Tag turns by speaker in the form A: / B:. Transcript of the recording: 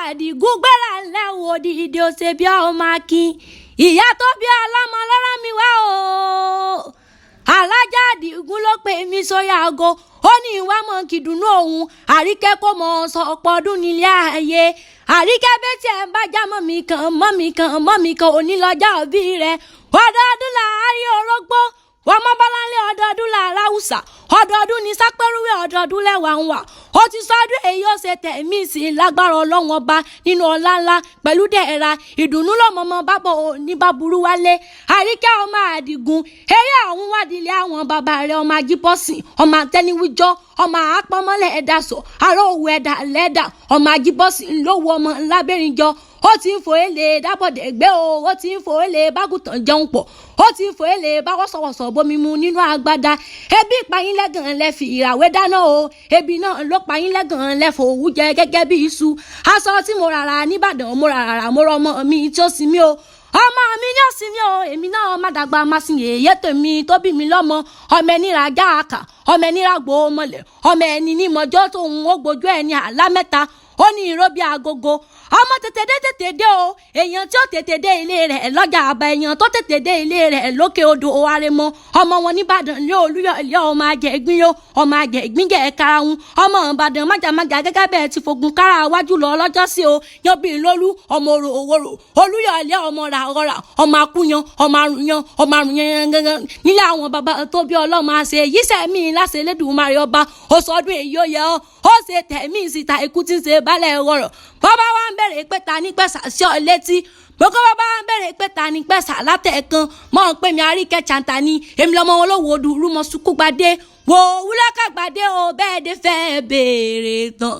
A: Àdìgún gbéra ńlẹ̀ wo dìde ó ṣe bí ọmọ akin ìyá tó bí ọlọ́mọ lọ́rọ̀ mi wá o. Alájà Àdìgún ló pè mí sórí aago ó ní ìwà mọ̀ kìdùnnú òun Àríkẹ́ kó mọ̀ sọ̀pọ̀ ọdún nílé ayé. Àríkẹ́ bẹ́ẹ̀ tí ẹ̀ ń bá já mọ́mì kan onílọ́jà òbí rẹ̀ ọdọọdún láàárín orógbó wọ́n mọ́ bọ́láńlé ọdọọdún láàárọ̀ Haúsá ọdọọdún ní sápẹ́rúwé ọdọọdún lẹ́wà ń wà ó ti sọdún èyí ó ṣe tẹ̀mí sí i lágbára Ọlọ́run ọba nínú ọlá ńlá pẹ̀lú dẹ̀ra ìdùnnú lọ́mọọmọ bábọ̀ ní báburú wálé. Àríkẹ́ ọmọ Àdìgún eré àwọn wádìílé àwọn bàbá rẹ̀ ọmọ ajíbọ́sìn ọmọ àtẹniwíjọ́ ọmọ àpamọ́lẹ̀ ẹ̀dá sọ àrò òwò ẹ̀dá lẹ́dà ọmọ ajíbọ́sìn lówó ọmọ lábẹ́rìnjọ ó ti ń fò èlé dábọ̀dẹ̀ gbé o ó ti ń fò èlé bágùtàn jẹun pọ̀ ó ti ń fò èlé báwọ̀sọ̀wọ̀sọ̀ bomi mu nínú agbada ebi ìpayín lẹ́gàn lẹ fi ìràwé dáná o ebi náà ló payín lẹ́gàn lẹ fòwú jẹ gẹ́gẹ́ bí iṣu aṣọ tí mo ràrà nìbàdàn mo ràrà mo rọ ọmọ mi tí ó sinmi o ọmọ mi ní òsinmi o èmi náà má dàgbà má sin èyí tèmi tó bí mi lọ́mọ ọmọ ẹni ra já àkà ọmọ ẹni ra gbó mọ́lẹ̀ ọmọ ẹni ní mọ́jọ́ tóun ó gbójú ẹni àlá mẹ́ta ó ní ìró bí agogo ọmọ tètè dé o èèyàn tí ó tètè dé ilé rẹ̀ lọ́jà àbá èèyàn tó tètè dé ilé rẹ̀ lókè odò Arẹmọ ọmọ wọn nìbàdàn lé Olúyọ̀lé ọmọ àjẹ ìgbín yó ọmọ àjẹ ìgbín jẹ karahun ọmọ Ìbàdàn májàmájà gẹ́gẹ́ bẹ́ẹ̀ ti fogun kára wájú lọ lọ́jọ́ sí o yanbìn lólú ọmọ òrò òwòrò Olúyọ̀lé ọmọ ràrọ̀rà ọmọ akúyan ọmọ àrùnyàn gangan nílé àwọn bàbá tó bí ọlọ́mọ àṣẹ yìí sẹ́mi láṣẹ Elédùmarè ọba ó sọdún èyí ó yẹ ọ́ ó ṣe tẹ̀mí ìsìta ikú tí ń ṣe balẹ̀ ọ̀rọ̀ bàbá wa ń bẹ̀rẹ̀ pé ta ní pẹ̀sà sí ọ létí gbogbo bàbá wa ń bẹ̀rẹ̀ pé ta ní pẹ̀sà látẹ̀ẹ̀kan mọ́ ń pè mí Àríkẹ́ chanta ni èmi lọ́mọ wọn ló wo dùrú mọ́ sukú gbadé wo wúlọ́kà gbadé o bẹ́ẹ̀ dé fẹ́ béèrè tán.